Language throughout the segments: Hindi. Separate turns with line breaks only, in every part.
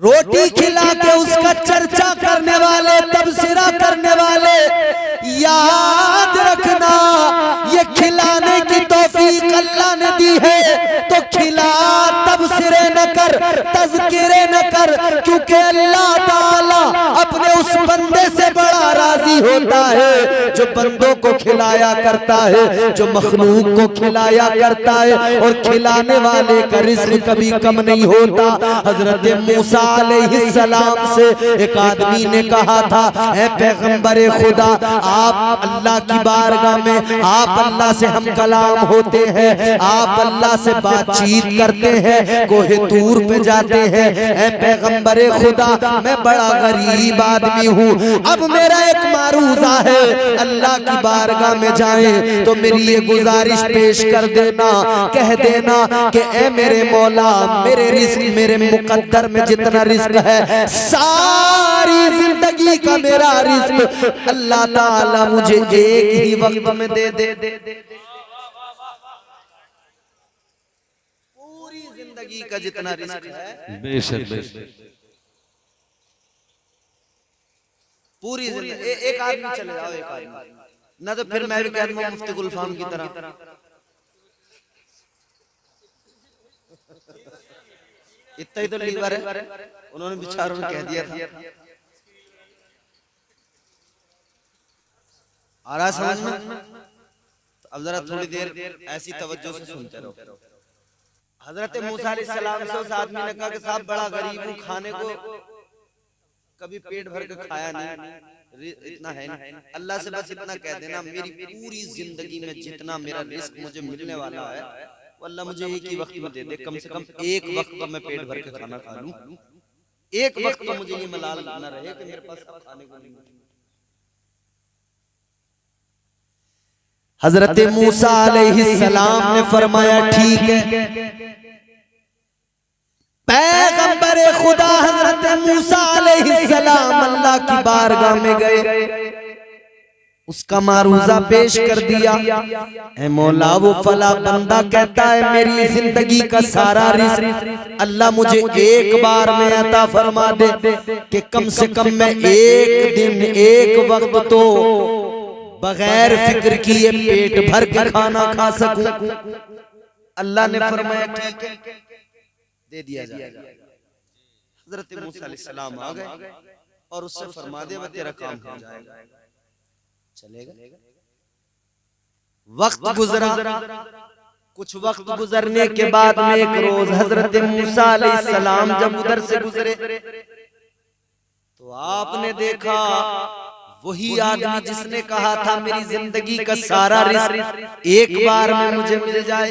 रोटी खिला के उसका चर्चा करने वाले, तबसरा करने वाले, याद रखना ये खिलाने की तौफीक अल्लाह ने दी है तो खिला, तबसरे न कर, तज़किरे न कर, क्योंकि अल्लाह ताला अपने उस बंदे से बड़ा राजी होता है जो बंदों को खिलाया करता है, जो मखलूक को खिलाया करता है। और खिलाने वाले का रिज़्क़ कभी कम नहीं होता। हजरत मूसा अलैहिस्सलाम से एक आदमी ने कहा था, ऐ पैगंबरे खुदा, आप अल्लाह की बारगाह में, आप अल्लाह से हम कलाम होते हैं, आप अल्लाह से बातचीत करते हैं, कोहे तूर पे जाते हैं। ऐ पैगंबरे खुदा, मैं बड़ा गरीब आदमी हूँ, अब मेरा एक मारूजा है, अल्लाह की बारगाह में जाएं तो मेरी ये गुजारिश पेश कर देना, कह देना कि ऐ मेरे मौला, मेरे रिज़्क़, मेरे मुकद्दर में जितना रिज़्क़ है, सारी जिंदगी का मेरा रिज़्क़ अल्लाह ताला मुझे एक ही वक्त में दे दे। पूरी जिंदगी का जितना रिज़्क़ है,
बेशक बेशक,
पूरी जिंदगी। एक आदमी चले जाओ, एक आदमी ना, तो फिर मैं भी कह दूंगा मुफ्ती गुलफाम की तरह, इतना ही तो लीवर है, उन्होंने बेचारों ने कह दिया था। आ रहा समझ में? अब जरा थोड़ी देर ऐसी तवज्जो से सुनते रहो। हजरत मूसा अलैहिस्सलाम से उस आदमी ने कहा कि साहब बड़ा गरीब हूँ, खाने को कभी पेट भर के खाया नहीं, इतना है नहीं, अल्लाह से बस इतना कह देना, मेरी पूरी जिंदगी में जितना मेरा रिज़्क़ मुझे मिलने वाला है वो अल्लाह मुझे एक ही वक्त में दे दे, कम से कम एक वक्त का मैं पेट भर के खाना खा लूं, एक वक्त का मुझे ये मलाल ना रहे कि मेरे पास खाने को नहीं। हजरत मूसा अलैहिस्सलाम ने फरमाया ठीक है। पैगंबरे खुदा हजरत मूसा अलैहिस्सलाम अल्लाह की बारगाह में गए, उसका मारूजा पेश कर दिया। ऐ मौला, वो फला बंदा कहता है मेरी जिंदगी का सारा रिज़्क़ अल्लाह मुझे एक बार में अता फरमा दे कि कम से कम मैं एक दिन, एक वक्त तो बगैर फिक्र किए पेट भर के खाना खा सकूं। अल्लाह ने फरमाया ठीक है, दे दिया जाएगा। हजरत मूसा अलैहिस्सलाम आ गए और उससे फरमा दे तेरा काम हो जाएगा, चलेगा। वक्त गुजरा, कुछ वक्त गुजरने के बाद में एक रोज हजरत मूसा अलैहिस्सलाम जब उधर से गुजरे तो आपने देखा वही आदमी जिसने कहा था मेरी जिंदगी का सारा रिज़्क़ एक बार में मुझे मिल जाए,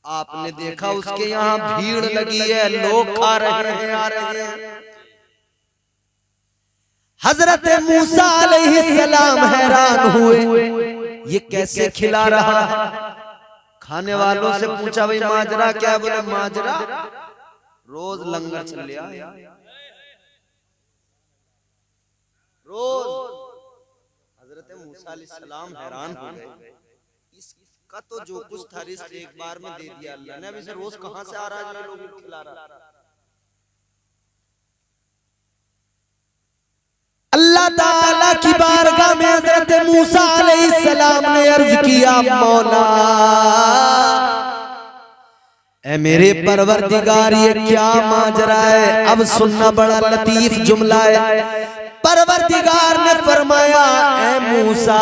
आपने देखा उसके यहाँ भीड़ लगी है, लोग खा रहे हैं, आ रहे हैं। हजरत मूसा अलैहिस्सलाम हैरान हुए, ये कैसे खिला रहा है। खाने वालों से पूछा भाई माजरा क्या? बोले माजरा रोज लंगर चल लिया, रोज। हजरत मूसा अलैहिस्सलाम हैरान हो गए, इसका तो जो कुछ था रिज़्क़ एक बार में दे दिया अल्लाह ने, अब इसे रोज कहां से आ रहा है, लोग खिला रहा है। अल्लाह ताला की बारगाह में हजरत मूसा अलैहिस्सलाम ने अर्ज किया, मौला ऐ मेरे परवरदिगार ये क्या माजरा है। अब सुनना, बड़ा लतीफ जुमला है। परवरदिगार ने फरमाया, ऐ मूसा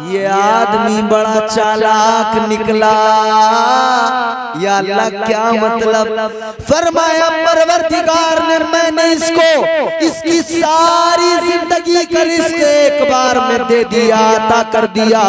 ये आदमी बड़ा चालाक निकला। या अल्लाह क्या मतलब? फरमाया परवरदिगार ने मैंने इसको इसकी सारी जिंदगी का रिज़्क़ एक बार में दे दिया, अता कर दिया।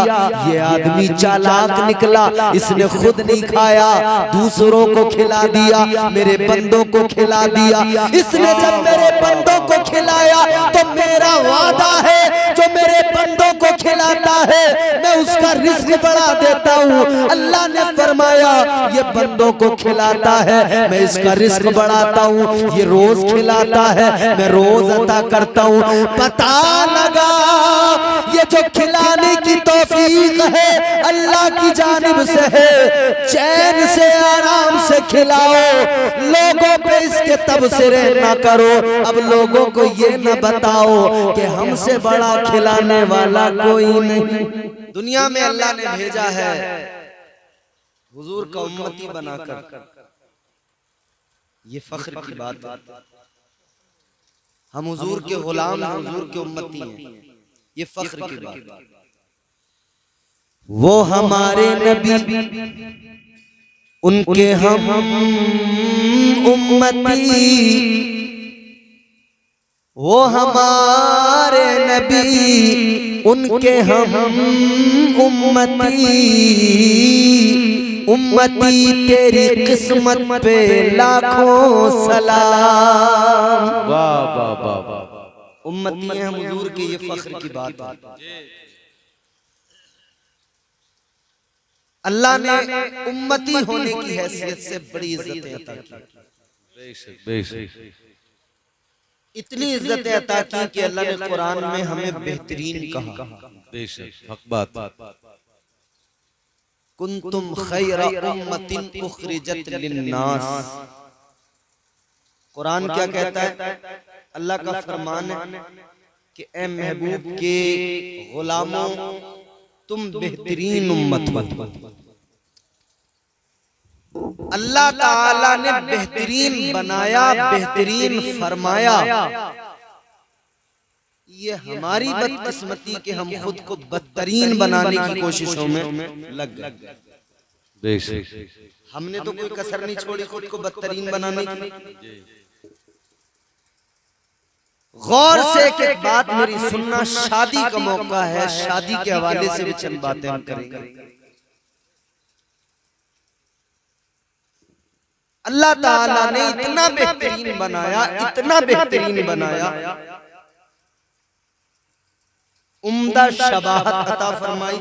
ये आदमी चालाक निकला, इसने खुद नहीं खाया, दूसरों को खिला दिया, मेरे बंदों को खिला दिया। इसने जब मेरे बंदों को खिलाया तो मेरा वादा है जो मेरे बंदों को खिलाता है मैं उसका रिज़्क़ बढ़ा देता हूँ। अल्लाह ने फरमाया ये बंदों को खिलाता है, मैं इसका रिज़्क़ बढ़ाता हूँ। ये रोज खिलाता है, मैं रोज अता करता हूँ। पता लगा ये जो खिलाने की तौफीक है अल्लाह की जानिब से है। चैन से आराम से खिलाओ, लोगों के तबसरे ना करो। अब लोगों को ये न बताओ कि हमसे बड़ा खिलाने वाला कोई नहीं। दुनिया में अल्लाह ने भेजा है हुजूर का उम्मती बनाकर, ये फख्र की बात है। हम हुजूर के गुलाम, हुजूर के उम्मती हैं, ये फख्र की बात है। वो हमारे नबी, उनके हम उम्मती, वो हमारे नबी, उनके हम उम्मती। उम्मती तेरी किस्मत पे लाखों सलाम। वाह वाह वाह वाह। उम्मती हैं हम हुजूर के, ये फख्र की बात है। अल्लाह ने उम्मती होने की हैसियत से बड़ी इज्जतें अता की। इतनी इज्जतें अता की कि अल्लाह ने कुरान में हमें बेहतरीन कहा। बेशक हक बात। कुंतुम खैरा उम्मतिन उखरिजत लिन्नास। कुरान क्या कहता है? अल्लाह का फरमान है कि ए महबूब के गुलामों, तुम बेहतरीन उम्मत हो। अल्लाह ताला ने बेहतरीन बनाया, बेहतरीन फरमाया। ये हमारी बदकिस्मती कि हम खुद को बदतरीन बनाने की कोशिशों में लग गए। हमने तो कोई कसर नहीं छोड़ी खुद को बदतरीन बनाने की। गौर से एक बात मेरी सुनना, शादी का मौका है, शादी के हवाले से भी चंद बातें हम करेंगे। अल्लाह ताला ने इतना बेहतरीन बनाया, इतना बेहतरीन बनाया, उम्दा शबाहत अता फरमाई।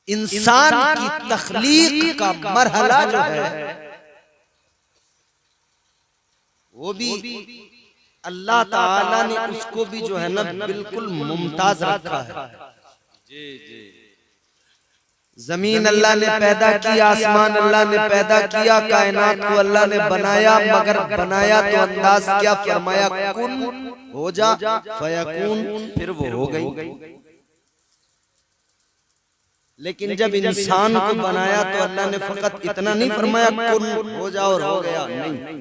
इंसान की तख्लीक का मरहला जो है वो भी अल्लाह ताला ने उसको भी जो है ना बिल्कुल मुमताज रखा है। जमीन अल्लाह ने पैदा की, आसमान अल्लाह ने पैदा किया, कायनात को अल्लाह ने बनाया, मगर बनाया तो अंदाज क्या फरमाया, कुन हो जा फयकून, फिर वो हो गई। लेकिन जब इंसान को बनाया तो अल्लाह ने फकत इतना नहीं फरमाया कुन हो जा और हो गया, नहीं।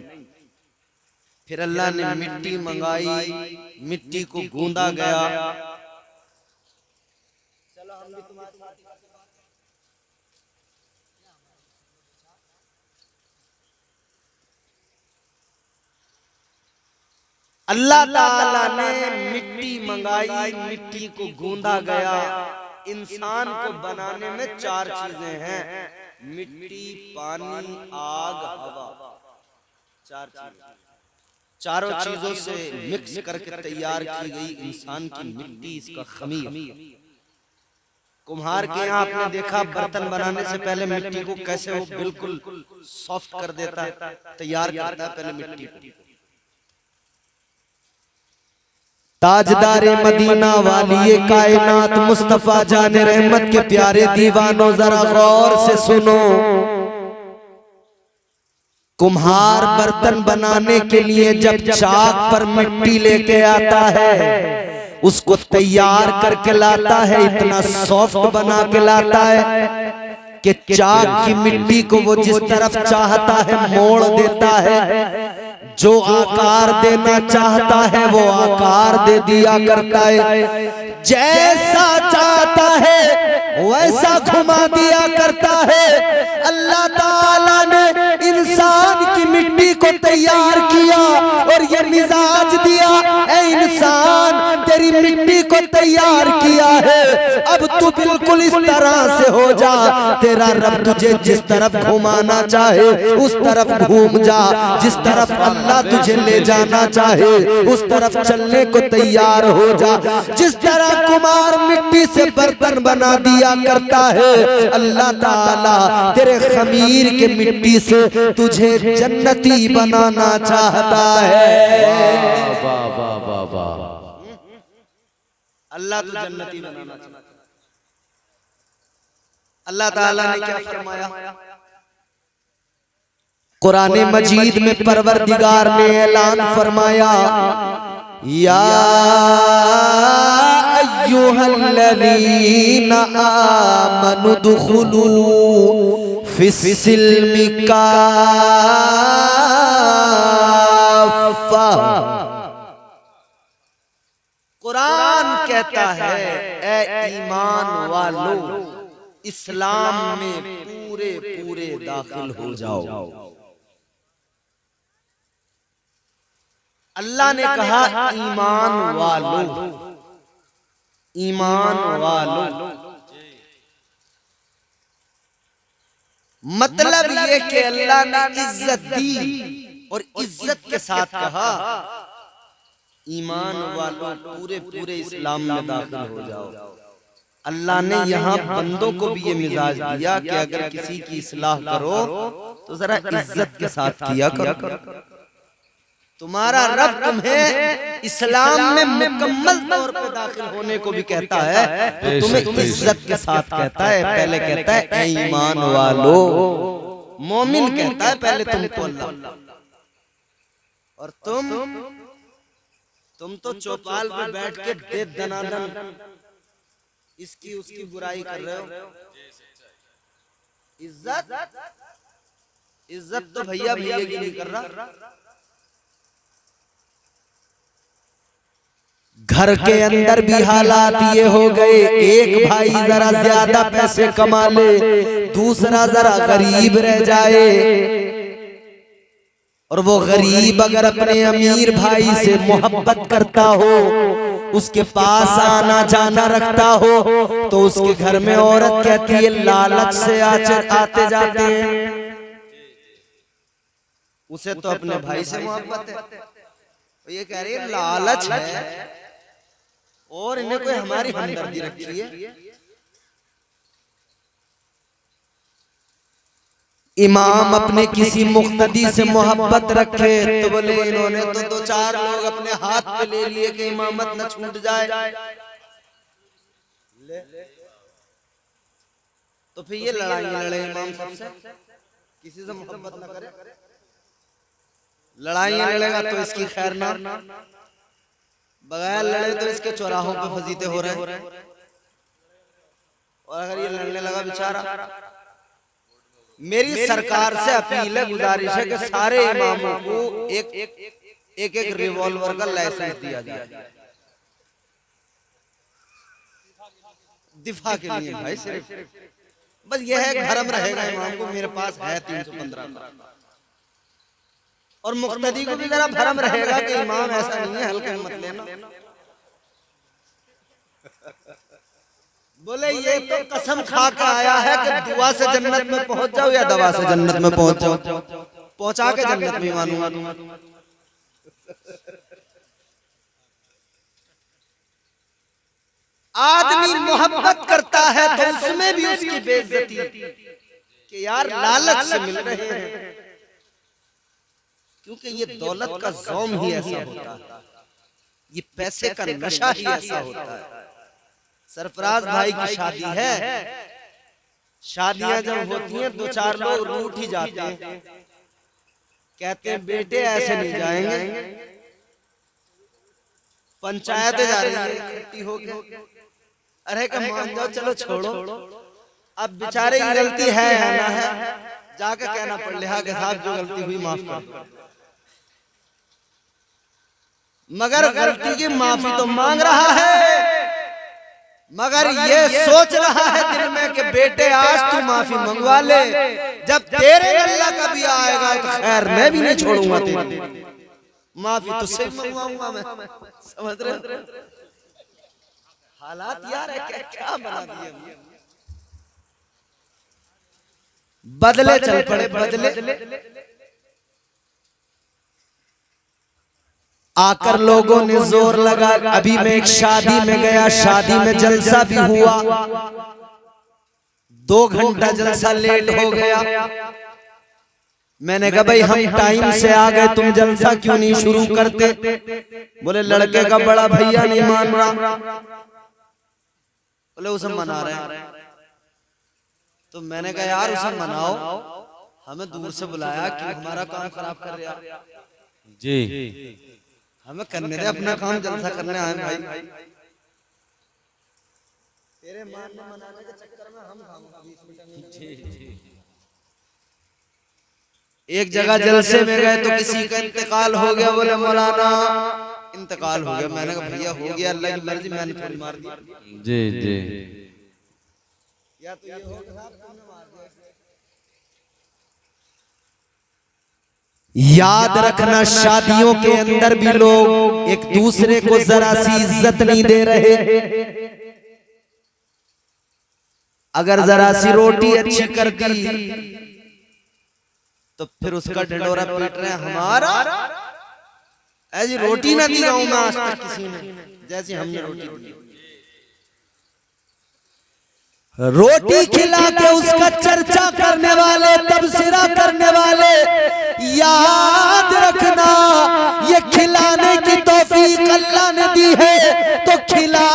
फिर अल्लाह ने मिट्टी मंगाई, मिट्टी को गूंदा गया। अल्लाह ताला ने मिट्टी मंगाई, मिट्टी को गूंदा गया। इंसान को बनाने में चार चीजें हैं, मिट्टी, पानी, आग, हवा। चार चीजें, चारों चीजों से मिक्स करके तैयार की गई इंसान की मिट्टी, इसका खमीर। कुम्हार के यहाँ आपने देखा बर्तन बनाने से पहले मिट्टी को कैसे वो बिल्कुल सॉफ्ट कर देता है, तैयार करता है पहले मिट्टी को। ताजदारे मदीना वाली कायनात मुस्तफा जाने रहमत के प्यारे दीवानों, जरा गौर से सुनो। कुम्हार बर्तन बनाने के लिए जब चाक पर मिट्टी लेके आता है, उसको तैयार करके लाता है, इतना सॉफ्ट बना के लाता है कि चाक की मिट्टी को वो जिस तरफ चाहता है मोड़ देता है। जो आकार देना चाहता है वो आकार दे दिया करता है, जैसा चाहता है वैसा घुमा दिया करता है। अल्लाह ताला ने इंसान की मिट्टी को तैयार किया और ये मिजाज दिया, ऐ इंसान तेरी मिट्टी को तैयार किया है, अब तू बिल्कुल इस तरह से हो जा, तेरा रब तुझे जिस तरफ घुमाना चाहे उस तरफ घूम जा, जिस तरफ अल्लाह तुझे ले जाना चाहे उस तरफ चलने को तैयार हो जा। जिस तरह कुम्हार मिट्टी से बर्तन बना दिया करता है, अल्लाह ताला तेरे खमीर के मिट्टी से तुझे जन्नती बनाना चाहता है। वाह वाह वाह वाह, अल्लाह तो जन्नती बनाना चाहता है। अल्लाह ताला ने क्या फरमाया? कुरान मजीद में परवरदिगार ने ऐलान फरमाया, या अय्युहल्लज़ीना आमनु दुखुलू फिस्सिल्मि काफ़ा। कुरान कहता है, ए ईमान वालों, इस्लाम में पूरे पूरे दाखिल हो जाओ। अल्लाह ने कहा ईमान वालों, ईमान वालों, मतलब ये कि अल्लाह ने इज्जत दी और इज्जत के साथ कहा ईमान वालों पूरे पूरे इस्लाम में दाखिल हो जाओ। अल्लाह ने यहाँ बंदों को भी ये मिजाज दिया कि अगर किसी की इस्लाह करो तो जरा इज्जत के साथ किया करो। तुम्हारा रब तुम्हें इस्लाम में मुकम्मल तौर पे दाखिल होने को भी कहता है तो तुम्हें इज्जत के साथ कहता है। पहले कहता है ऐ ईमान वालो, मोमिन कहता है पहले तुमको अल्लाह, और तुम तो चौपाल पे बैठ के दे दनादन इसकी उसकी बुराई कर रहे हो। इज्जत तो भैया भैया की नहीं कर रहा। घर के अंदर भी हालात ये हो गए, एक भाई जरा ज्यादा पैसे कमा ले, दूसरा जरा गरीब रह जाए, और वो गरीब अगर अपने अमीर भाई से मोहब्बत करता हो, उसके पास आना जाना रखता हो, तो उसके घर में औरत कहती है लालच से आते जाते हैं। उसे तो अपने भाई से मोहब्बत है, तो ये कह रही है लालच है और इन्हें कोई हमारी हमदर्दी रखी है। इमाम अपने किसी मुक्तदी से मोहब्बत रखे तो बोले इन्होंने तो दो चार लोग अपने हाथ पे ले लिए कि इमामत न छूट जाए, तो फिर ये लड़ाई लड़े इमाम सबसे, किसी से मोहब्बत न करे, लड़ाई लड़ेगा तो इसकी खैर ना, बगैर लड़े तो इसके चौराहों पे फजीते हो रहे हैं। और अगर ये लड़ने लगा बेचारा, मेरी सरकार से अपील है, गुजारिश है कि सारे इमामों को एक रिवॉल्वर का लाइसेंस दिया जाए दिफा के लिए। भाई सिर्फ बस यह है भरम रहेगा इमाम को, मेरे पास है 315 का, और मुक्तदी को भी जरा भरम रहेगा कि इमाम ऐसा नहीं है, हल्के मत लेना। बोले ये तो कसम खा के आया है कि दुआ से जन्नत में पहुंच जाओ या दवा से जन्नत में पहुंच जाओ, पहुंचा के जन्नत में मानूंगा। आदमी मोहब्बत करता है तो उसमें भी उसकी बेइज्जती कि यार लालच से मिल रहे हैं, क्योंकि ये दौलत का ज़ौम ही ऐसा होता है, ये पैसे का नशा ही ऐसा होता है। सरफराज भाई की शादी है, शादियां जब होती हैं दो चार लोग रूठ ही जाते हैं, कहते हैं बेटे ऐसे नहीं जाएंगे, पंचायतें जा रही है इकट्ठी हो गए, अरे का मान जाओ चलो छोड़ो, अब बेचारे की गलती है ना है, जाकर कहना पड़ लिहा के साहब जो गलती हुई माफ कर, मगर गलती की माफी तो मांग रहा है, मगर ये सोच रहा है दिल में कि बेटे आज तू माफी मंगवा ले, जब तेरे अल्लाह का भी आएगा तो खैर मैं भी नहीं छोड़ूंगा तेरी माफी, तुझसे मंगवाऊंगा मैं। समझ रहे? हालात यार है क्या बना दिए, बदले चल पड़े बदले। आकर लोगों ने जोर लगा, अभी मैं एक शादी में गया, शादी में जलसा भी हुआ, 2 घंटा जलसा लेट हो गया। मैंने कहा भाई हम टाइम से आ गए, तुम जलसा क्यों नहीं शुरू करते? बोले लड़के का बड़ा भैया नहीं मान रहा। बोले उसे मना रहे हैं। तो मैंने कहा यार उसे मनाओ, हमें दूर से बुलाया कि हमारा काम खराब कर रहा जी, हमें करने दे अपना काम, जलसा करने आए भाई। तेरे मानने मनाने के चक्कर में हम एक जगह जलसे में गए तो किसी का इंतकाल हो गया, बोले मौलाना इंतकाल हो गया। मैंने कहा भैया हो गया, अल्लाह की मर्जी, मैंने थोड़ी मार दी जी जी। या तो ये हो कि साहब तुमने मार दिया। याद रखना शादियों के अंदर भी लोग एक दूसरे को जरा सी इज्जत नहीं दे रहे। अगर जरा सी रोटी अच्छी कर दी तो फिर उसका ढिंढोरा पीट रहे हैं हमारा, ऐसी रोटी ना दी गाँव में आज तक किसी ने जैसी हमने रोटी दी। रोटी खिला के उसका चर्चा करने वाले, तबसरा करने वाले, याद रखना ये खिलाने की तौफीक अल्लाह ने दी है तो खिला,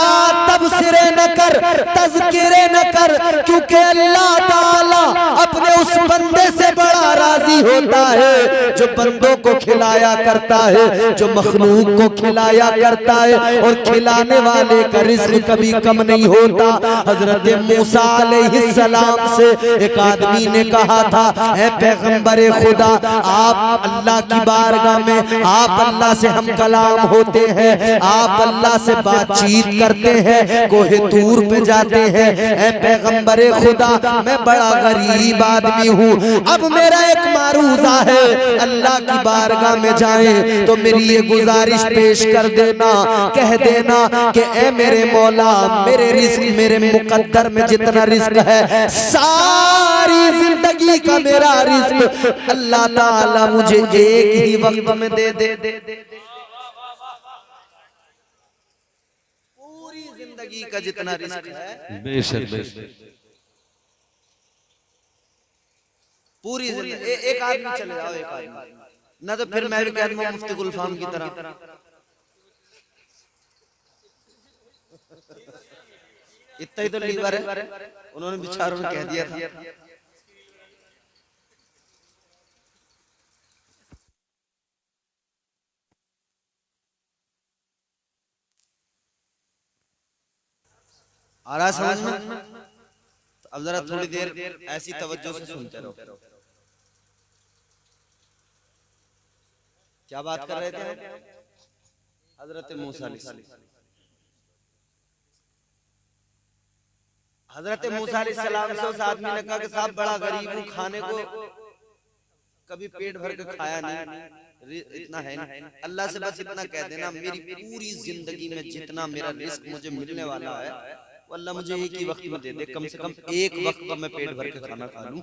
तबसरे न कर, तज़किरे न कर, क्योंकि अल्लाह ताला अपने उस बंदे से बड़ा राजी होता है जो बंदों को खिलाया करता है, जो मखलूक को खिलाया करता है। और खिलाने वाले का रिज़्क़ कभी कम नहीं होता। हजरत मूसा अलैहिस्सलाम से एक आदमी ने कहा था, ऐ पैगंबरे खुदा, आप अल्लाह की बारगाह में, आप अल्लाह से हम कलाम होते हैं, आप अल्लाह से बातचीत करते हैं, कोहे तूर पे जाते हैं। ऐ पैगंबरे खुदा, मैं बड़ा गरीब आदमी हूँ, अब मेरा एक मारूजा है, अल्लाह की बारगाह में जाएं तो मेरी ये गुजारिश पेश कर देना, कह देना कि ऐ मेरे मौला, मेरे रिज़्क़, मेरे मुकद्दर में जितना रिज़्क़ है, सारी जिंदगी का मेरा रिज़्क़ अल्लाह ताला मुझे एक ही वक्त में दे दे। पूरी जिंदगी का जितना रिज़्क़ है, बेशक बेशक, पूरी जिंदगी। एक आदमी चले जाओ, एक आदमी ना, तो फिर मैं भी कह दूंगा मुफ्ती गुलफाम की तरह, इतना ही तो लीवर है, उन्होंने बेचारों ने कह दिया था। आ रहा समझ में? तो अब जरा थोड़ी देर ऐसी तवज्जो से सुनते रहो। क्या बात कर रहे थे? हजरत मूसा अलैहिस्सलाम। हजरत मूसा अलैहिस्सलाम से उस आदमी ने कहा कि साहब बड़ा गरीब हूँ, खाने को कभी पेट भर के खाया नहीं, इतना है नहीं, अल्लाह से बस इतना कह देना, मेरी पूरी जिंदगी में जितना मेरा रिज़्क़ मुझे मिलने वाला है वो अल्लाह मुझे एक ही वक्त में दे दे, कम से कम एक वक्त तो मैं पेट भर के खाना खा लूं,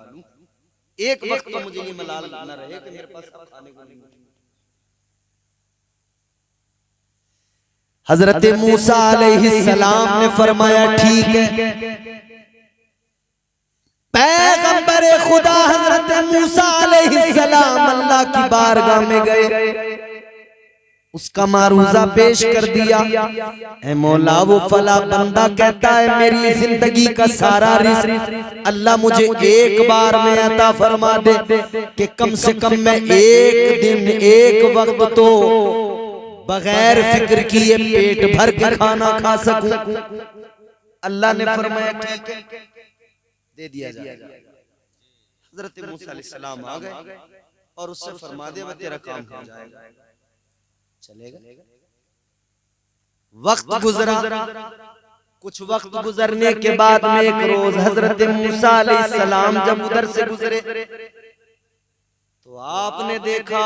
एक वक्त तो मुझे ये मलाल न रहे कि मेरे पास खाने को नहीं। हजरत मूसा अलैहिस्सलाम ने फरमाया ठीक है। पैगंबर खुदा हजरत मूसा अलैहिस्सलाम अल्लाह की बारगाह में गए, उसका मारूजा पेश कर दिया। ऐ मौला, वो फला बंदा कहता है मेरी जिंदगी का सारा रिज़्क़ अल्लाह मुझे एक बार में अता फरमा दे कि कम से कम मैं एक दिन, एक वक्त तो बगैर फिक्र किए पेट भर के खाना खा सकूं। अल्लाह ने फरमाया ठीक है, दे दिया जाएगा। हजरत मूसा अलैहिस्सलाम आ गए और उससे फरमा दे वो तेरा काम हो जाएगा, चलेगा। वक्त गुजरा, कुछ वक्त गुजरने के बाद में एक रोज हजरत मूसा अलैहिस्सलाम जब उधर से गुजरे तो आपने देखा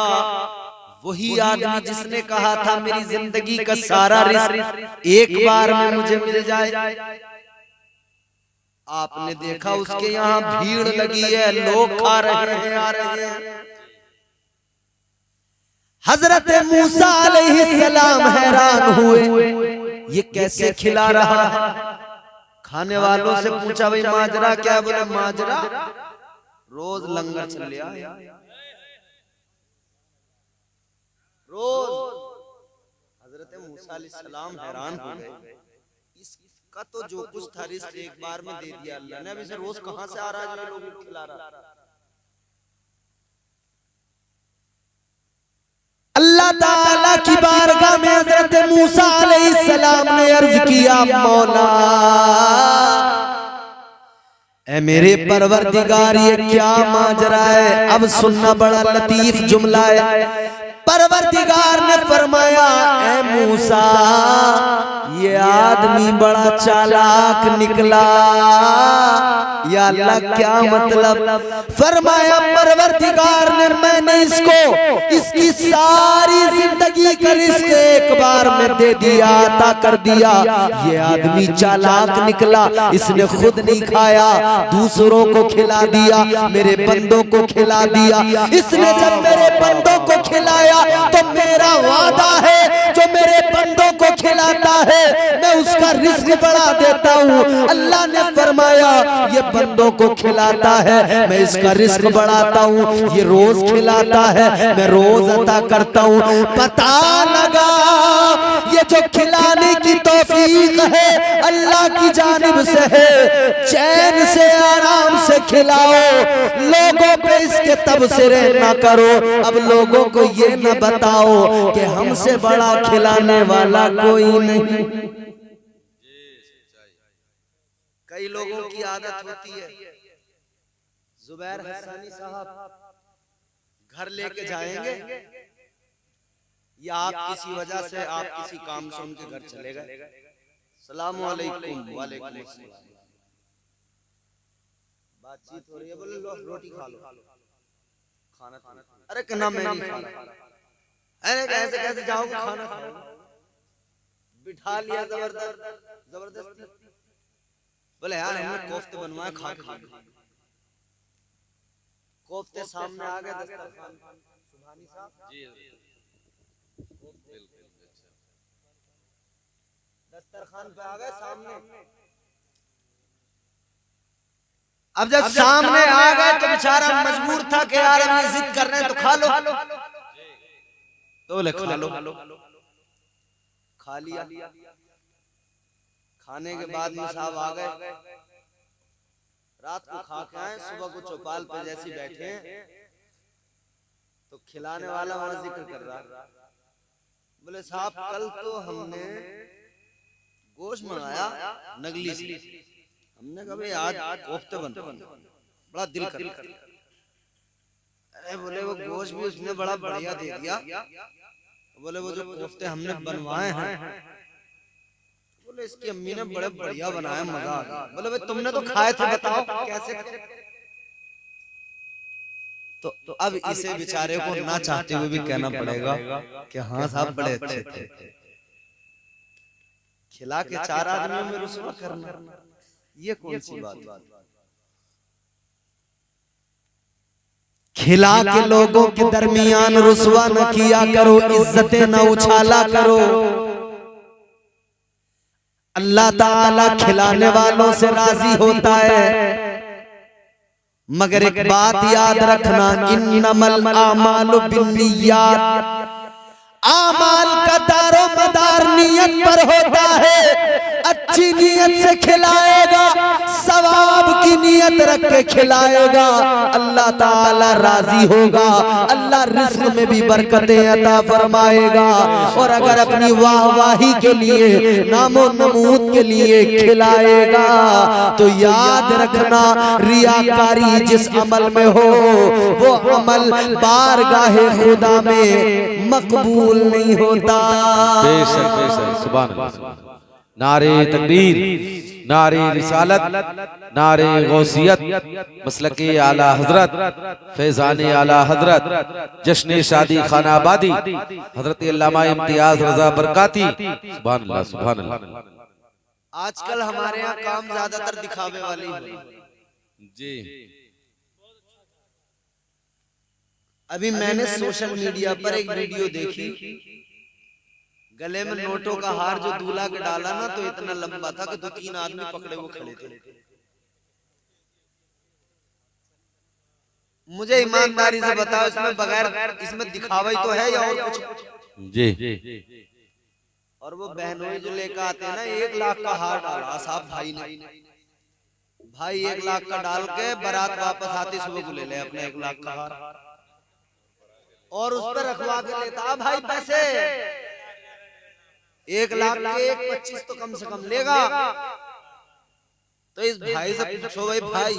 वही आदमी जिसने कहा था मेरी जिंदगी का सारा रिज़्क़ एक बार में मुझे मिल जाए, आपने देखा उसके यहाँ भीड़ लगी है, लोग खा रहे हैं, आ रहे हैं। हजरत मूसा अलैहिस्सलाम हैरान हुए, ये कैसे खिला रहा है? खाने वालों से पूछा भाई माजरा क्या? बोले माजरा रोज लंगर चल लिया, रोज। हजरत मूसा अलैहिस्सलाम हैरान हो गए, का तो जो कुछ था रिस्क एक बार में दे दिया अल्लाह ने। अब इसे रोज कहां से आ रहा है जो लोगों को खिला रहा। अल्लाह ताला की बारगाह में हजरत मूसा अलैहिस्सलाम ने अर्ज किया, मौला ऐ मेरे परवरदिगार ये क्या माजरा है। अब सुनना, बड़ा लतीफ जुमला है। परवरदिगार ने फरमाया, ऐ मूसा ये आदमी बड़ा चालाक निकला। या अल्लाह क्या मतलब? फरमाया परवरदिगार ने, मैंने इसको इसकी सारी जिंदगी का रिस्क एक बार में दे दिया, अता कर दिया। ये आदमी चालाक निकला, इसने खुद नहीं खाया, दूसरों को खिला दिया, मेरे बंदों को खिला दिया। इसने जब मेरे बंदों को खिलाया तो मेरा वादा है जो मेरे बंदों को खिलाता है मैं उसका रिस्क बढ़ा देता हूँ। अल्लाह ने फरमाया ये बंदों को खिलाता है मैं इसका रिस्क बढ़ाता हूँ, ये रोज खिलाता है मैं रोज अता करता हूँ। पता लगा ये जो खिलाने की तौफीक है अल्लाह की जानिब से है। चैन से आराम से खिलाओ, लोगों पे इसके तबसरे ना करो। अब लोगों को ये न बताओ कि हमसे बड़ा खिलाने वाला कोई नहीं। कई लोगों की आदत होती है, जुबैर हसानी साहब घर लेके जाएंगे या आप किसी वजह से आप किसी काम से उनके घर चले गए, सलाम वालेकुम, वालेकुम अस्सलाम, बातचीत हो रही है, बोले लो रोटी खा लो, खाना खाना, अरे कहना मैं नहीं खाना, अरे कैसे कैसे जाओगे खाना खाओ, बिठा लिया जबरदस्ती, बोले यार हमने कोफ्ते बनवाए खा खा, कोफ्ते सामने आ गए दस्तरखान, सुभानी साहब जी दस्तरखान पे आ गए सामने। अब जब सामने आ गए तो बेचारा मजबूर था कि यार हम ये जिद कर रहे हैं तो खा लो, तो बोले खा लो, खा लिया। खाने के बाद में साहब आ गए, रात को खा के आए, सुबह को चौपाल पे जैसे बैठे हैं तो खिलाने वाला वहां जिक्र कर रहा, बोले साहब कल तो हमने गोश्त मंगाया नगली से, हमने कहा भाई आज कोफ्ते बन, बड़ा दिल कर, अरे बोले वो गोश्त भी उसने बड़ा बढ़िया दे दिया, बोले वो जो कोफ्ते हमने बनवाए हैं, बोले इसकी अम्मी ने बड़े बढ़िया बनाया, मजा आ गया। बोले भाई तुमने तो खाए थे, बताओ कैसे थे? तो अब इसे बेचारे को ना चाहते हुए भी कहना पड़ेगा कि हाँ साहब बड़े अच्छे थे। खिला के चार आदमियों में रुसवा करना, ये कौन सी बात? खिला के लोगों के दरमियान रुसवा न किया करो, इज्जतें न उछाला करो। अल्लाह ताला खिलाने वालों से राजी होता है, मगर एक बात याद रखना, इन्नमल आमालु बिन्नियात, आमाल का दारो मदार नियत पर होता है। अच्छी नियत से खिलाएगा, सवाब की नियत रख के खिलाएगा, अल्लाह ताला राजी होगा, अल्लाह रिज़्क़ में भी बरकतें अता फरमाएगा। और अगर अपनी वाहवाही के लिए, नामो नमूद के लिए खिलाएगा तो याद रखना रियाकारी जिस अमल में हो वो अमल बारगाहे खुदा में मकबूल नहीं होता।
बेशक बेशक, सुभान अल्लाह। नारे तकबीर, नारे रिसालत, नारे गौसियत, मसलके आला हजरत, फैजाने आला हजरत, जश्न शादी खाना आबादी, हजरत अल्लामा इम्तियाज रजा बरकाती, सुभान अल्लाह सुभान अल्लाह।
आजकल हमारे यहाँ काम ज्यादातर दिखावे वाली है
जी।
अभी मैंने सोशल मीडिया पर एक वीडियो देखी, गले में नोटों का हार जो दूल्हा के डाला ना तो इतना लंबा था कि 2-3 आदमी पकड़े हुए खड़े थे। मुझे ईमानदारी से बताओ, इसमें बगैर इसमें दिखावा ही तो है या और कुछ?
जी
और वो बहनोई जो लेकर आते हैं ना 1 लाख का हार डाला साहब भाई ने, भाई 1 लाख का डाल के बारात वापस आती सुबह को ले ले अपने 1 लाख का हार और उस पर रखवा के लेता भाई पैसे 1 लाख के 25 तो कम से कम लेगा। तो इस भाई से पूछो भाई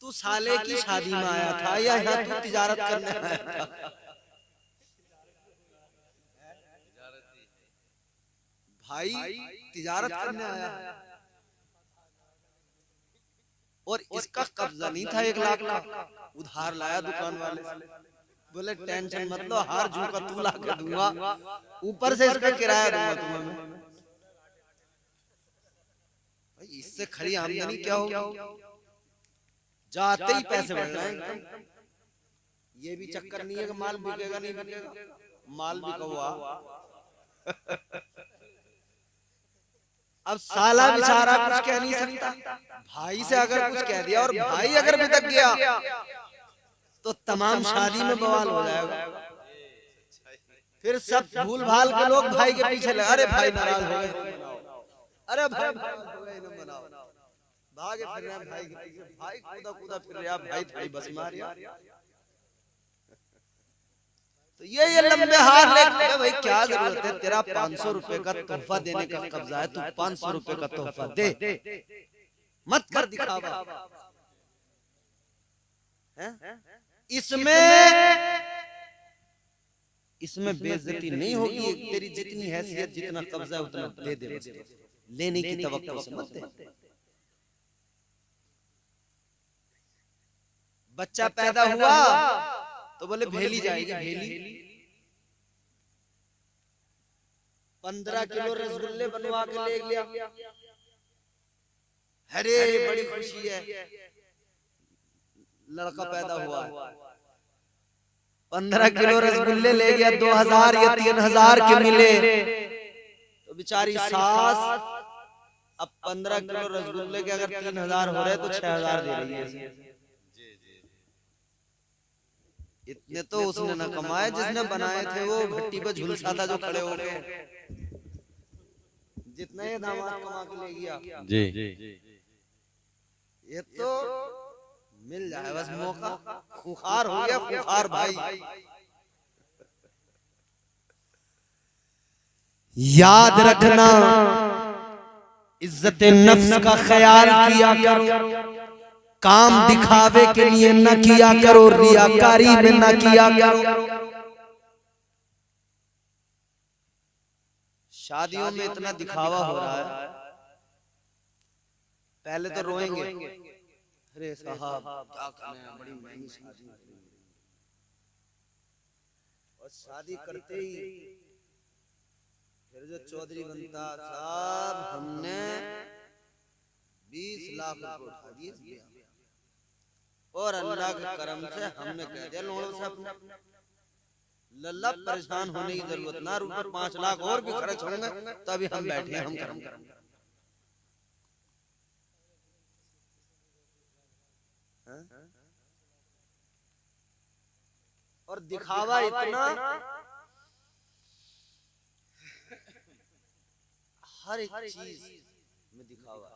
तू साले की शादी में आया था या यहाँ तू तिजारत करने आया था? भाई तिजारत करने आया और इसका कब्जा नहीं था 1 लाख का, उधार लाया दुकान वाले से। बोले टेंशन मत लो, हार जू का तू ला के दूंगा, ऊपर से इसका किराया दूंगा तुम्हें। भाई इससे खरी आमदनी क्या होगी? जाते ही पैसे बढ़ रहे हैं। ये भी चक्कर नहीं है कि माल बिकेगा नहीं बिकेगा, माल बिका हुआ। अब साला बेचारा कुछ कह नहीं सकता, भाई से अगर कुछ कह दिया और भाई अगर बितक गया तो तमाम शादी में बवाल हो जाएगा। फिर सब भूल भाल के लोग भाई के पीछे लगे, अरे भाई नाराज हो गए, अरे भाई मनाओ, भागे फिर रहे भाई के पीछे, भाई कूदा कूदा फिर रहा, भाई भाई बस मारिया। तो ये लंबे हार लेके भाई क्या जरूरत है, तेरा 500 रुपए का तोहफा देने का कब्जा है, तू 500 रुपए का तोहफा दे, मत कर दिखावा। इसमें बेइज्जती नहीं होगी, तेरी जितनी हैसियत जितना कब्जा उतना दे दे, लेने की तवक्कुल से मत दे। बच्चा पैदा हुआ तो बोले भेली जाएगी, भेली 15 किलो रसगुल्ले बनवा के ले गया, अरे बड़ी खुशी है लड़का पैदा हुआ है। 15 किलो रसगुल्ले ले गया, 2000 या 3000 के मिले तो बेचारी सास अब 15 किलो रसगुल्ले के अगर 3000 हो रहे तो 6000 दे रही है। इतने तो उसने न कमाए, जिसने बनाए थे वो भट्टी पे झुलसा था जो खड़े हो गए, जितना ये दामाद कमा के ले गया जी। ये तो मिल जाए बस मौका, खुखार हो गया, खुखार भाई। याद रखना इज्जत नफ्स का ख्याल किया करो, काम दिखावे के लिए न किया करो, रियाकारी में न किया करो। शादियों में इतना दिखावा हो रहा है, पहले तो रोएंगे, अरे साहब क्या करना है, बड़ी महंगी शादी, और शादी करते ही फिर जो चौधरी बनता साहब हमने 20 लाख रुपए उठा दिए और अल्लाह के करम से हमने कह दिया लोगों से अपने लल्ला परेशान होने की जरूरत ना, रुपए 5 लाख और भी खर्च होंगे तभी हम बैठे हम कर्म करेंगे। और दिखावा इतना, हर एक चीज में दिखावा,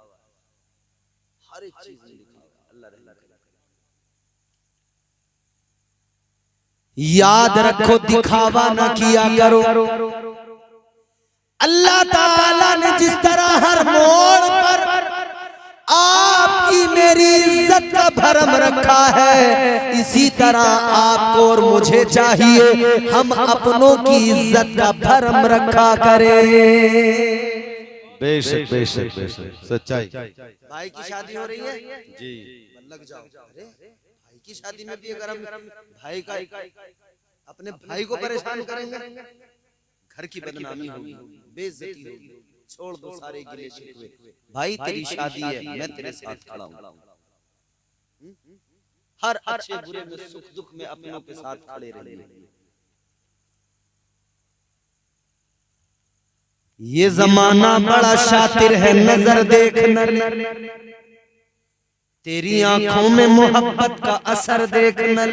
हर एक चीज में दिखावा। अल्लाह याद रखो दिखावा ना किया करो। अल्लाह ताला ने जिस तरह हर मोड़ पर आपकी मेरी इज्जत का भरम रखा है, इसी तरह आपको और मुझे चाहिए हम अपनों की इज्जत का भरम रखा करें।
बेशक बेशक बेशक सच्चाई।
भाई की शादी हो रही है
जी,
लग जाओ। अरे भाई की शादी में भी अगर हम भाई का अपने भाई को परेशान करेंगे, घर की बदनामी होगी, बेइज्जती होगी। छोड़ दो सारे गिले शिकवे, भाई तेरी शादी है, मैं तेरे साथ खड़ा हूँ। हर अच्छे बुरे में, सुख दुख में अपनों के साथ खड़े रहिए। ये जमाना बड़ा शातिर है नजर देखना, तेरी आंखों में मोहब्बत का असर देखना।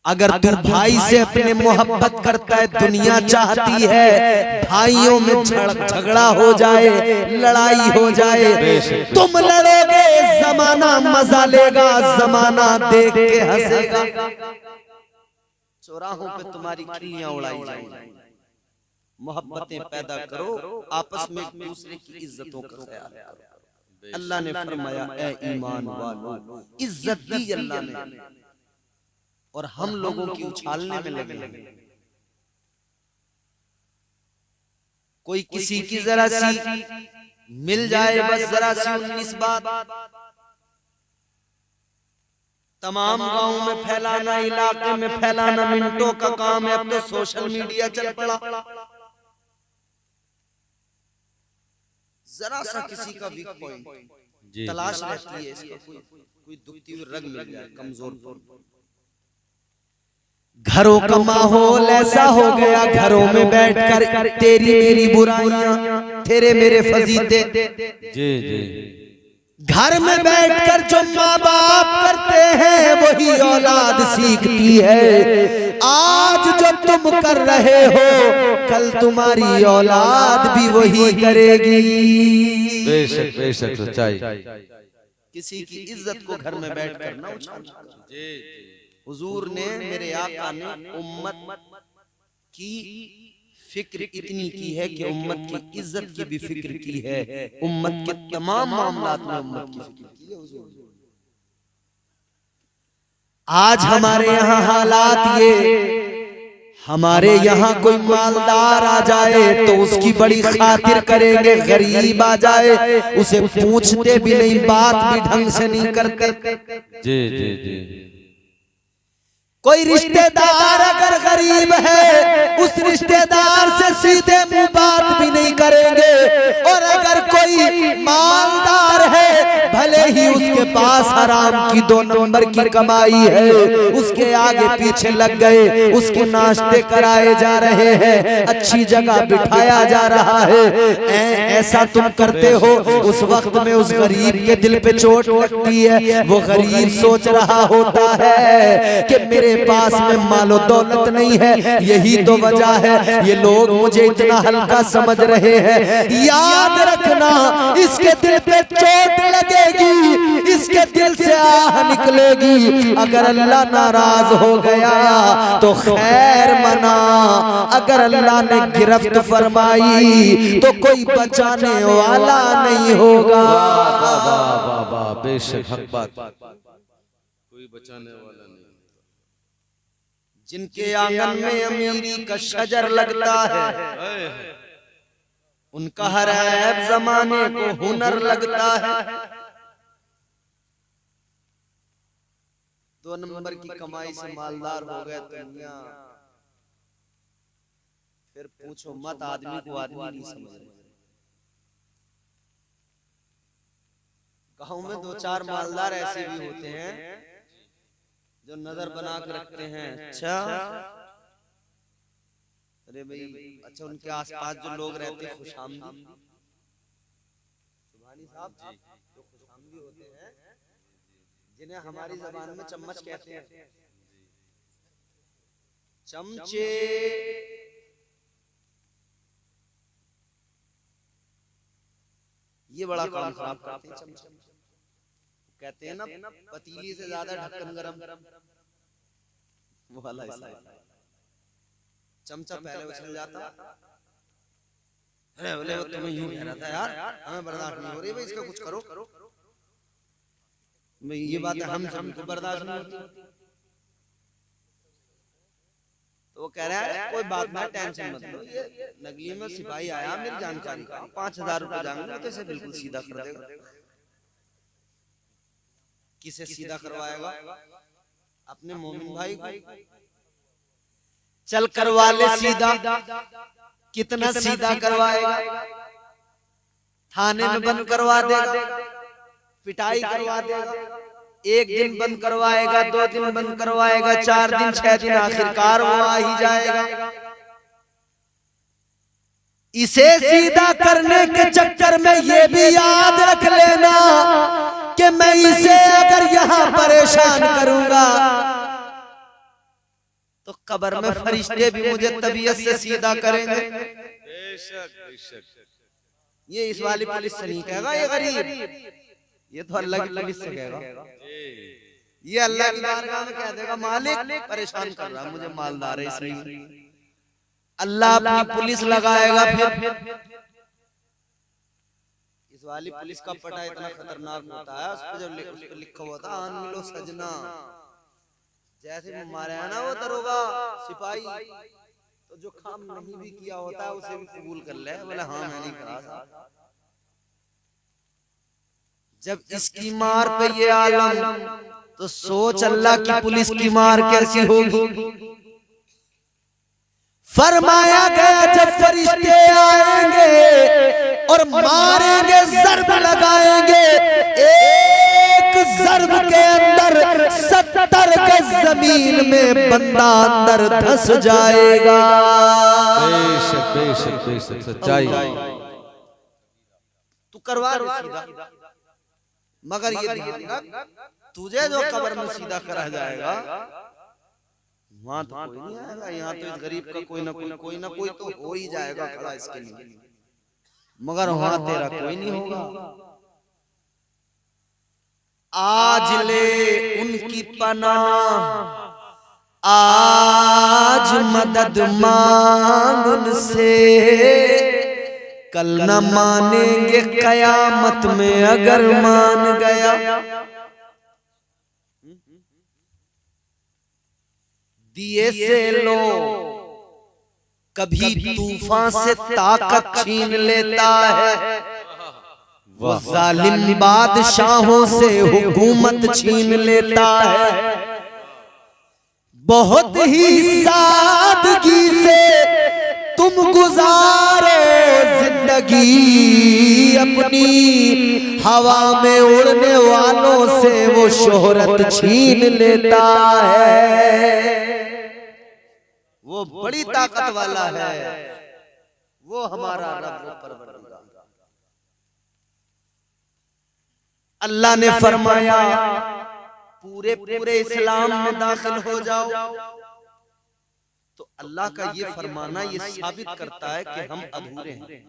अगर तू भाई से अपने मोहब्बत करता है, दुनिया चाहती है भाइयों में झगड़ा हो जाए, लड़ाई हो जाए, तुम लड़ोगे, जमाना मजा लेगा, जमाना देख के हंसेगा, चौराहों पे तुम्हारी खिल्लियां उड़ाई जाएंगी। मोहब्बतें पैदा करो, आपस में एक दूसरे की इज्जतों का ख्याल करो। अल्लाह ने फरमाया ए ईमान वालों, इज्जत दी अल्लाह ने, और हम लोगों की उछालने में लगे हैं। कोई किसी की जरा सी मिल जाए, बस जरा सी 19 बात तमाम गांव में फैलाना, इलाके में फैलाना मिनटों का काम है। अब तो सोशल मीडिया चल पड़ा, जरा सा किसी का वीक पॉइंट तलाश रहती है, इसका कोई दुखती हुई रग मिल जाए, कमजोर पर। घरों का माहौल ऐसा हो गया, घरों में बैठकर तेरी मेरी बुराइयां, तेरे मेरे फजीते,
जी जी,
घर में बैठकर जो माँ बाप करते हैं वही औलाद सीखती है। आज जो तुम कर रहे हो, कल तुम्हारी औलाद भी वही करेगी।
बेशक बेशक सच्चाई।
किसी की इज्जत को घर में बैठकर ना उछालना। हुजूर ने, मेरे आका ने उम्मत की फिक्र इतनी की है कि उम्मत की इज्जत की भी फिक्र की है, उम्मत के तमाम मामलात में उम्मत की फिक्र की है हुजूर। आज हमारे यहाँ हालात ये, हमारे यहाँ कोई मालदार आ जाए तो उसकी बड़ी खातिर करेंगे, गरीब आ जाए उसे पूछते भी नहीं, बात भी ढंग से नहीं करते।
जी जी जी।
कोई रिश्तेदार अगर गरीब है, उस रिश्तेदार से सीधे मुंह बात भी नहीं करेंगे, और अगर कोई मालदार है, भले ही उसके पास हराम की 2 नंबर की कमाई है, उसके आगे पीछे लग गए, उसके नाश्ते कराए जा रहे हैं, अच्छी जगह बिठाया जा रहा है, ऐसा तुम करते हो, उस वक्त में उस गरीब के दिल पे चोट लगती है। वो गरीब सोच रहा होता है कि मेरे पास में मालो दौलत नहीं है, यही तो वजह है ये लोग मुझे इतना हल्का समझ रहे हैं। याद रखना, इसके दिल पे चोट लगेगी, इसके दिल से आह निकलेगी। अगर अल्लाह नाराज हो गया तो खैर मना, अगर अल्लाह ने गिरफ्त फरमाई तो कोई बचाने वाला नहीं होगा।
वाह वाह वाह, बेशक हक बात, कोई बचाने वाला नहीं।
जिनके आंगन में अमीरी का शजर लगता है, उनका हर ऐब जमाने को हुनर लगता है। 2 नंबर की कमाई से मालदार हो गए दुनिया, फिर पूछो मत, आदमी को आदमी नहीं समझ रहे। गांव में 2-4 मालदार ऐसे भी होते हैं जो नजर बना के रखते हैं। अच्छा, अरे भाई, अच्छा, उनके आसपास जो लोग रहते हैं खुशामदी, सुभानी साहब, जो खुशामदी होते हैं, जिन्हें हमारी जबान में चम्मच कहते हैं, चमचे, ये बड़ा काम खराब करते हैं। चमचे कहते हैं ना, पतीली से ज्यादा ढक्कन गरम, वो वाला हिस्सा। चमचा पहले उछल जाता, अरे बोले वो तुम्हें यूं कह रहा था यार, हमें बर्दाश्त नहीं हो रही भाई, इसका कुछ करो। ये बात हम सबको बर्दाश्त नहीं होती, तो वो कह रहा है कोई बात ना, टेंशन मत लो, ये नगली में सिपाही आया मेरी जानकारी का, 5000 रुपए जाएंगे तो इसे बिल्कुल सीधा कर देगा। किसे सीधा करवाएगा? अपने मोमिन भाई को। चल करवा ले सीधा, कितना सीधा करवाएगा? थाने में बंद करवा देगा, पिटाई करवा देगा, 1 दिन बंद करवाएगा, 2 दिन बंद करवाएगा, 4 दिन 6 दिन, आखिरकार वो आ ही जाएगा। इसे सीधा करने के चक्कर में ये भी याद रख लेना कि मैं इसे अगर यहां परेशान करूंगा कब्र में फरिश्ते भी मुझे तबीयत से सीधा करेंगे। ये इस वाली पुलिस से नहीं कहेगा ये गरीब, ये तो अल्लाह की पुलिस से कहेगा। ये अल्लाह की बारगाह में कह देगा मालिक परेशान कर रहा है मुझे, मालदार है इसलिए। अल्लाह अपनी पुलिस लगाएगा। फिर इस वाली पुलिस का पटा इतना खतरनाक होता है, उस पर जब लिखा हुआ था आन मिलो सजना, जैसे मारे है ना वो दरोगा सिपाही, तो जो काम नहीं भी किया होता है उसे भी कबूल कर ले, बोले हाँ मैं नहीं करा था। जब इसकी मार पे ये आलम, तो सोच अल्लाह की पुलिस की मार कैसी होगी। फरमाया गया जब फरिश्ते आएंगे और मारेंगे, जर्ब लगाएंगे, एक जर्ब के अंदर 70 गज जमीन में बंदा अंदर धंस जाएगा।
बेशक बेशक बेशक सच्चाई।
तू करवा ले सीधा, मगर ये तुझे जो कब्र में सीधा करा जाएगा वहां तो कोई नहीं आएगा। यहाँ तो इस गरीब का कोई ना कोई तो हो ही जाएगा खड़ा इसके लिए, मगर वहां तेरा कोई नहीं होगा। आज ले उनकी पनाह, आज मदद मांग उनसे, कल न मानेंगे कयामत में अगर मान गया। दिए से लो कभी तूफान से ताकत छीन लेता है, वो जालिम बादशाहों से हुकूमत छीन लेता है। बहुत ही सादगी से तुम गुजारो जिंदगी अपनी, हवा में उड़ने वालों से वो शोहरत छीन लेता है। वो बड़ी ताकत वाला है, वो हमारा रब परवरदिगार। अल्लाह ने फरमाया पूरे पूरे इस्लाम में दाखिल हो जाओ। तो अल्लाह का ये फरमाना ये साबित करता है कि हम अधूरे हैं।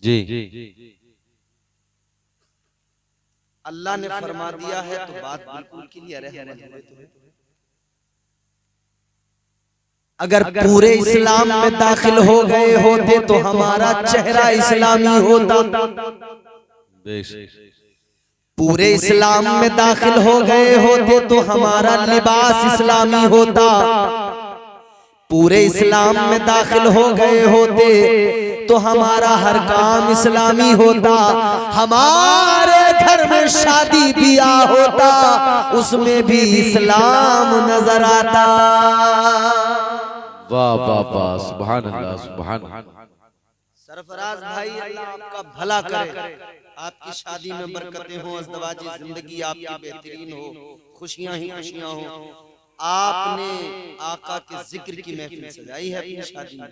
जी
अल्लाह ने फरमा दिया है तो बात बिल्कुल क्लियर है। अगर पूरे इस्लाम में दाखिल हो गए होते तो हमारा चेहरा इस्लामी होता। पूरे इस्लाम में दाखिल हो गए होते तो हमारा लिबास इस्लामी होता। पूरे इस्लाम में दाखिल हो गए होते तो हमारा हर काम इस्लामी होता। हमारे घर में शादी ब्याह होता, उसमें भी इस्लाम नजर आता।
वाह वाह वाह, सुभान अल्लाह सुभान।
सरफराज भाई अल्लाह आपका भला करे, आपकी शादी में बरकतें हो, अज़दवाजी जिंदगी आपकी बेहतरीन हो, खुशियां ही खुशियां हो। आपने आका के जिक्र की महफिल सजाई है अपनी शादी में।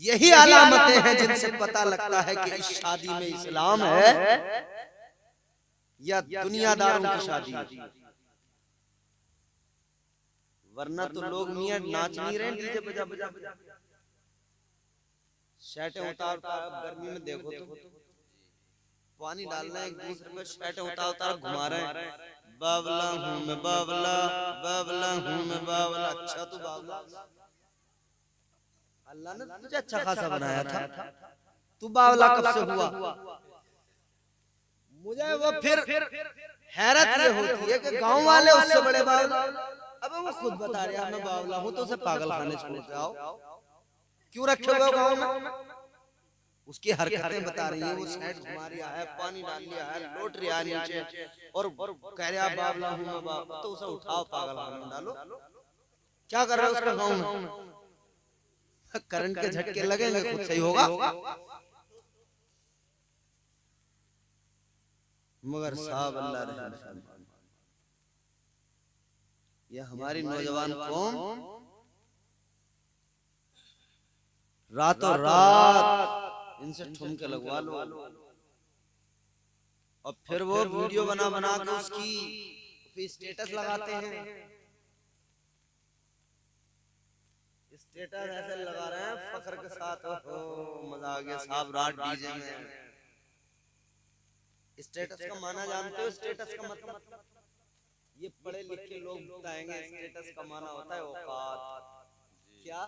यही अलामतें हैं जिनसे पता लगता है कि इस शादी में इस्लाम है या दुनियादारों की शादी है। वरना तो लोग मियां नाच नहीं रहे डीजे बजा बजा, शर्टें उतार उतार। गर्मी में देखो तो पानी डालना एक दूसरे पे, शर्टें उतार उतार घुमा रहे हैं। बावला हूं मैं बावला, बावला हूं मैं बावला। अच्छा तू बावला, अल्लाह ने तुझे अच्छा खासा बनाया था, तू बावला कब से हुआ? मुझे वो फिर हैरत ये होती है कि गांव वाले उससे बड़े बावला। अब वो खुद बता रहा है मैं बावला हूं, तो उसे पागल खाने छोड़ के आओ। क्यों रखे हुए गांव में? उसकी हरकतें बता रही है, वो साइड घुमा रिया है, पानी डाल लिया है, लोट रिया है नीचे और कह रहा बावला हूं मैं बावला। तो उसे उठाओ पागल खाने में डालो। क्या कर रहा है उसका गांव में? करंट के झटके लगेंगे, खुद सही होगा। मगर साहब अल्लाह रहम, ये हमारी नौजवान कौम रातों रात इनसे ठुमके लगवा लो और फिर वो वीडियो बना बना के उसकी पे स्टेटस लगाते हैं, स्टेटस ऐसे लगा रहे हैं फख्र के साथ, ओहो मजा आ गया साहब रात डीजे में। स्टेटस का माना जानते हो? स्टेटस का मतलब ये पढ़े लिखे लोग बताएंगे, स्टेटस का माना होता है औकात। क्या?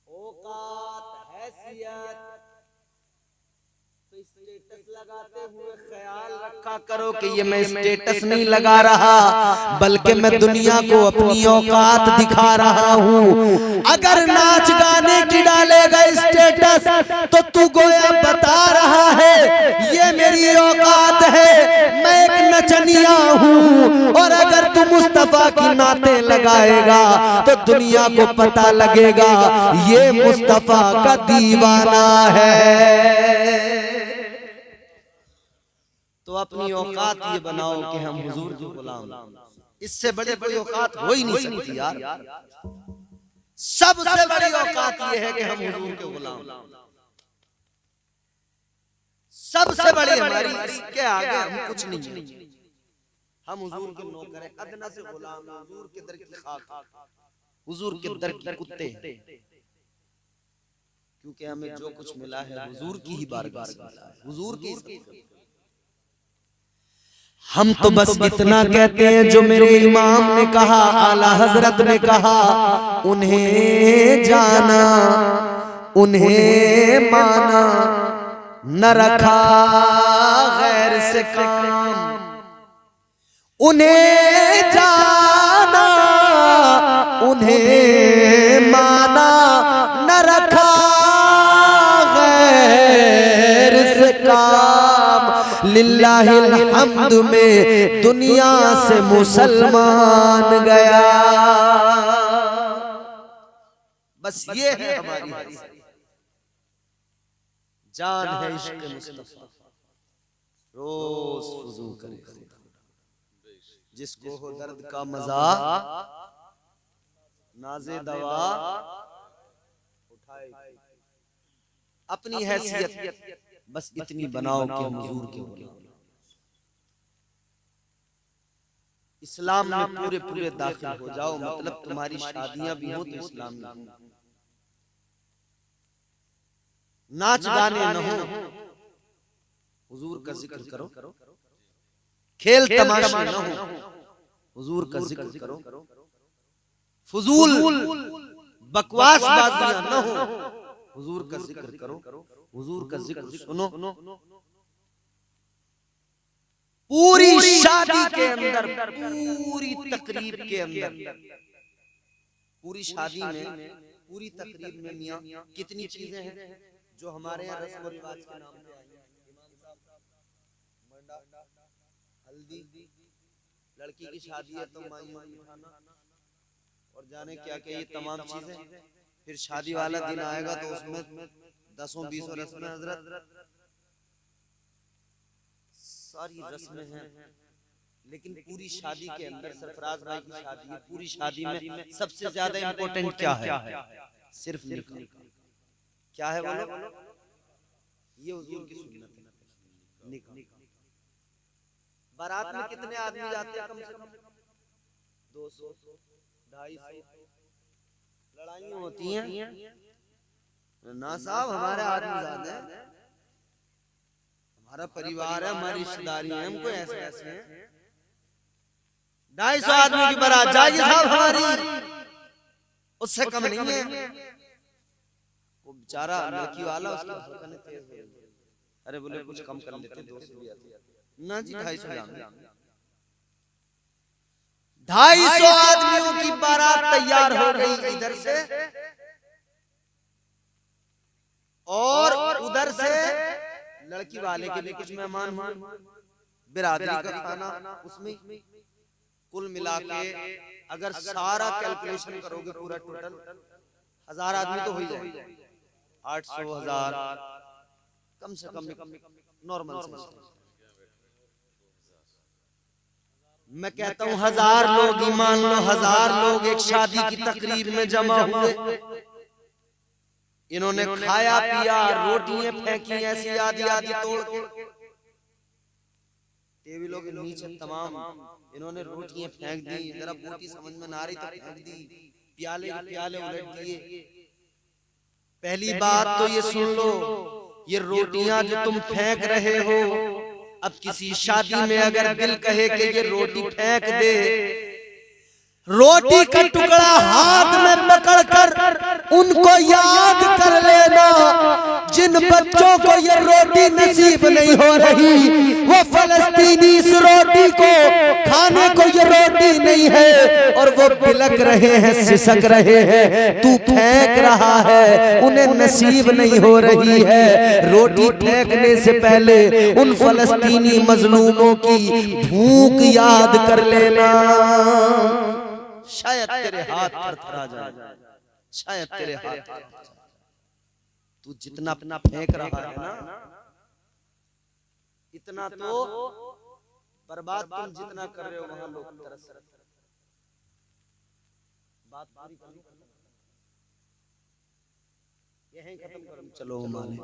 औकात, हैसियत। तो स्टेटस लगाते हुए ख्याल रखा करो कि ये मैं स्टेटस नहीं लगा रहा, बल्कि मैं दुनिया को अपनी औकात दिखा रहा हूँ। अगर नाच गाने की डालेगा स्टेटस तो तू गोया बता रहा है ये मेरी औकात है, मैं एक नचनिया हूँ। और अगर तू मुस्तफा की नाते लगाएगा तो दुनिया को पता लगेगा ये मुस्तफा का दीवाना है। तो अपनी औकात ये बनाओ कि हम हुजूर के गुलाम, इससे बड़ी कोई औकात हो ही नहीं सकती यार। सबसे बड़ी औकात ये है कि हम हुजूर के गुलाम, सबसे बड़ी हमारी, इसके आगे हम कुछ नहीं है। हम हुजूर के नौकर हैं, अदना से गुलाम, हुजूर के दर की खाक, हुजूर के दर के कुत्ते, क्योंकि हमें जो कुछ मिला है हुजूर की ही बारगाह से मिला है, हुजूर की। हम तो बस इतना कहते हैं जो मेरे इमाम ने कहा, आला हजरत ने कहा, उन्हें जाना उन्हें माना, न रखा गैर से काम। उन्हें जाना उन्हें माना, न रखा गैर से काम। लिल्लाहिल हम्द में दुनिया से मुसलमान गया। बस ये है हमारी जान है इश्क मुस्तफा, रोज वुज़ू करे जिसको हो दर्द का मजा, नाज़े दवा उठाए। अपनी हैसियत बस इतनी बनाओ कि हुजूर के गुलाम। इस्लाम में पूरे पूरे दाखिल हो जाओ, मतलब तुम्हारी शादियां भी हो तो इस्लाम में, नाच गाने न हो, हुजूर का जिक्र करो, खेल तमाशे न हो, हुजूर का जिक्र करो, फुजूल बकवास बातियां न हो, हुजूर का जिक्र करो, हुजूर का जिक्र सुनो। पूरी शादी के अंदर, पूरी तकरीब के अंदर, पूरी शादी में, पूरी तकरीब में मियां कितनी चीजें हैं जो हमारे यहाँ रस्म रिवाज के नाम पे आई हैं। इमाम साहब, मंडा, हल्दी, लड़की की शादी है तो माइयों को बिठाना और जाने क्या क्या, ये तमाम चीजें। फिर शादी वाला दिन आएगा तो उसमें 10-20 रस्में हजरत, सारी रस्में हैं। लेकिन पूरी शादी के अंदर, सरफराज भाई की शादी है, पूरी शादी में सबसे ज्यादा इम्पोर्टेंट क्या है? सिर्फ निकाह। क्या है बोलो? ये हुजूर की सुन्नत है, निकाह। बारात में कितने आदमी जाते हैं? कम से कम 200, 250। लड़ाइयाँ होती हैं ना साहब, हमारे आदमी ज्यादा है, हमारा परिवार है, हमारी रिश्तेदारी है, हमको ऐसे ऐसे हैं। 250 आदमी की बारात जाएगी साहब हमारी, उससे कम नहीं है। वो बेचारा लड़की वाला, उसकी धड़कनें तेज हो गई, अरे बोले कुछ कम कर लेते, 200 भी आते ना जी, 250 जान। 250 आदमियों की बारात तैयार हो गई इधर से, और उधर से लड़की वाले के भी कुछ मेहमान हुए, बिरादरी का खाना, उसमें कुल मिला के अगर सारा कैलकुलेशन करोगे पूरा टोटल 1000 आदमी तो हो ही जाएगा। 800, 1000 कम से कम नॉर्मल से। मैं कहता हूँ 1000 लोग, ईमान लो 1000 लोग एक शादी की तकरीर में जमा हुए, इन्होंने खाया पिया, रोटियां फेंकी ऐसी आधी आधी तोड़ के, टेबलों के नीचे तमाम इन्होंने रोटियां फेंक दी, जरा बोटी समझ में ना आ रही तो फेंक दी, प्याले प्याले उलट दिए। पहली बात तो ये सुन लो, ये रोटियां जो तुम फेंक रहे हो, अब किसी शादी में अगर दिल कहे कि ये रोटी फेंक दे, रोटी का टुकड़ा हाथ में पकड़कर उनको याद कर लेना, जिन बच्चों को ये रोटी नसीब नहीं हो रही, वो फलस्तीनी इस रोटी को खाने को ये रोटी नहीं है और वो बिलक रहे हैं, सिसक रहे हैं। तू फेंक रहा है, उन्हें नसीब नहीं हो रही है। रोटी फेंकने से पहले उन फलस्तीनी मजलूमों की भूख याद कर लेना, शायद तेरे हाथ थरथरा जाए, शायद तेरे हाथ। तू जितना अपना फेंक रहा है ना, इतना तो बर्बाद तुम जितना कर रहे हो वहां लोग तरस रहे। बात पूरी करनी, यहीं खत्म करो, चलो माने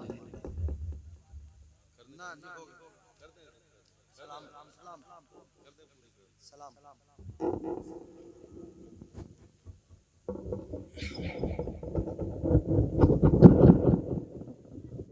सलाम सलाम सलाम।